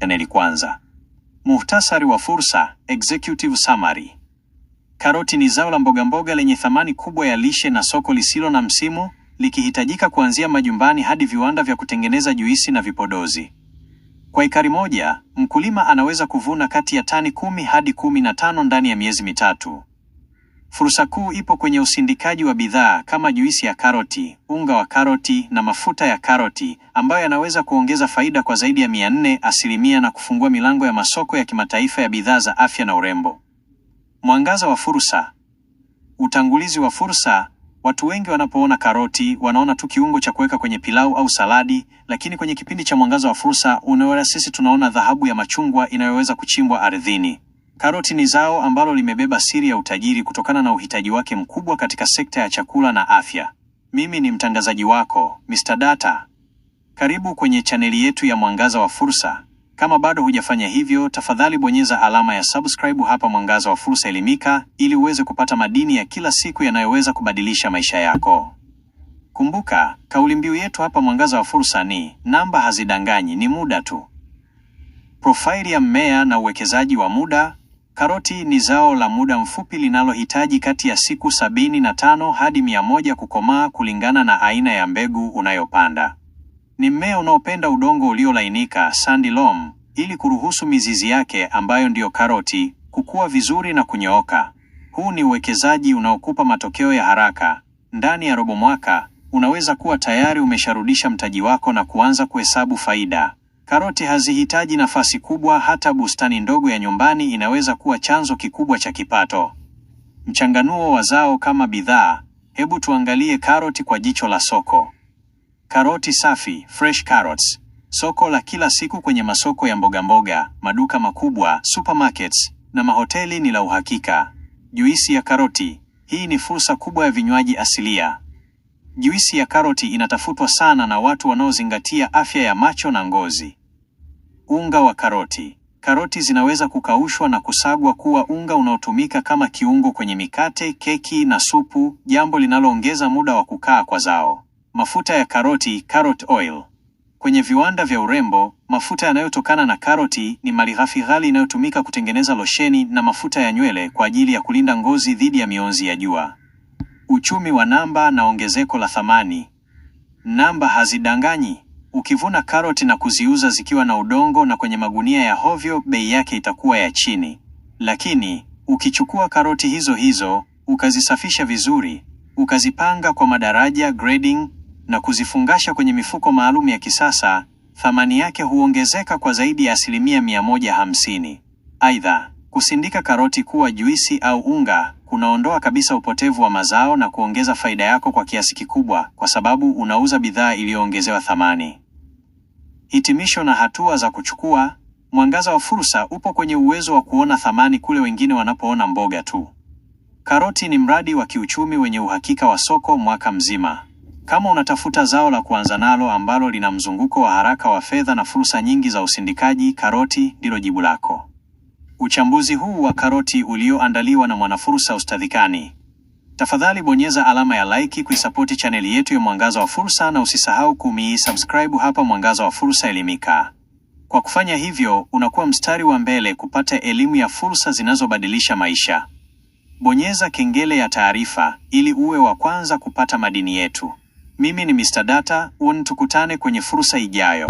chaneli kwanza. Muhtasari wa fursa, executive summary. Karoti ni zao la mbogamboga lenye thamani kubwa ya lishe na soko lisilo na msimu, likihitajika kuanzia majumbani hadi viwanda vya kutengeneza juisi na vipodozi. Kwa ekari moja, mkulima anaweza kuvuna kati ya tani 10 hadi 15 ndani ya miezi mitatu. Fursa kuu ipo kwenye usindikaji wa bidhaa kama juisi ya karoti, unga wa karoti na mafuta ya karoti, ambayo yanaweza kuongeza faida kwa zaidi ya 400% na kufungua milango ya masoko ya kimataifa ya bidhaa za afya na urembo. Mwangaza wa fursa. Utangulizi wa fursa. Watu wengi wanapoona karoti wanaona tu kiungo cha kuweka kwenye pilau au saladi, lakini kwenye kipindi cha mwangaza wa fursa unaona sisi tunaona dhahabu ya machungwa inayoweza kuchimbwa ardhini. Karoti ni zao ambalo limebeba siri ya utajiri kutokana na uhitaji wake mkubwa katika sekta ya chakula na afya. Mimi ni mtangazaji wako, Mr. Data. Karibu kwenye chaneli yetu ya Mwangaza wa Fursa. Kama bado hujafanya hivyo, tafadhali bonyeza alama ya subscribe hapa Mwangaza wa Fursa Elimika ili uweze kupata madini ya kila siku yanayoweza kubadilisha maisha yako. Kumbuka, kauli mbiu yetu hapa Mwangaza wa Fursa ni namba hazidanganyi, ni muda tu. Profaili ya mmea na uwekezaji wa muda. Karoti ni zao la muda mfupi linalohitaji kati ya siku 75 hadi 100 kukomaa kulingana na aina ya mbegu unayopanda. Ni mmea unaopenda udongo uliolainika, sandy loam, ili kuruhusu mizizi yake ambayo ndiyo karoti kukua vizuri na kunyooka. Huu ni uwekezaji unaokupa matokeo ya haraka. Ndani ya robo mwaka, unaweza kuwa tayari umesharudisha mtaji wako na kuanza kuhesabu faida. Karoti hazihitaji nafasi kubwa, hata bustani ndogo ya nyumbani inaweza kuwa chanzo kikubwa cha kipato. Mchanganuo wa zao kama bidhaa. Hebu tuangalie karoti kwa jicho la soko. Karoti safi, fresh carrots. Soko la kila siku kwenye masoko ya mbogamboga, maduka makubwa, supermarkets na mahoteli ni la uhakika. Juisi ya karoti. Hii ni fursa kubwa ya vinywaji asilia. Juisi ya karoti inatafutwa sana na watu wanaozingatia afya ya macho na ngozi. Unga wa karoti. Karoti zinaweza kukaushwa na kusagwa kuwa unga unaotumika kama kiungo kwenye mikate, keki na supu, jambo linaloongeza muda wa kukaa kwa zao. Mafuta ya karoti, carrot oil. Kwenye viwanda vya urembo, mafuta yanayotokana na karoti ni malighafi ghali inayotumika kutengeneza losheni na mafuta ya nywele kwa ajili ya kulinda ngozi dhidi ya mionzi ya jua. Uchumi wa namba na ongezeko la thamani. Namba hazidanganyi. Ukivuna karoti na kuziuza zikiwa na udongo na kwenye magunia ya hovyo, bei yake itakuwa ya chini. Lakini, ukichukua karoti hizo hizo, ukazisafisha vizuri, ukazipanga kwa madaraja, grading, na kuzifungasha kwenye mifuko maalum ya kisasa, thamani yake huongezeka kwa zaidi ya 150%. Aidha, kusindika karoti kuwa juisi au unga kunaondoa kabisa upotevu wa mazao na kuongeza faida yako kwa kiasi kikubwa, kwa sababu unauza bidhaa iliyoongezewa thamani. Hitimisho na hatua za kuchukua. Mwangaza wa fursa upo kwenye uwezo wa kuona thamani kule wengine wanapoona mboga tu. Karoti ni mradi wa kiuchumi wenye uhakika wa soko mwaka mzima. Kama unatafuta zao la kuanza nalo ambalo lina mzunguko wa haraka wa fedha na fursa nyingi za usindikaji, karoti ndilo jibu lako. Uchambuzi huu wa karoti ulioandaliwa na Mwanafursa Ustadhikani. Tafadhali bonyeza alama ya like kuisapoti chaneli yetu ya Mwangaza wa Fursa na usisahau subscribe hapa Mwangaza wa Fursa Elimika. Kwa kufanya hivyo, unakuwa mstari wa mbele kupata elimu ya fursa zinazobadilisha maisha. Bonyeza kengele ya taarifa ili uwe wa kwanza kupata madini yetu. Mimi ni Mr. Data, tukutane kwenye fursa ijayo.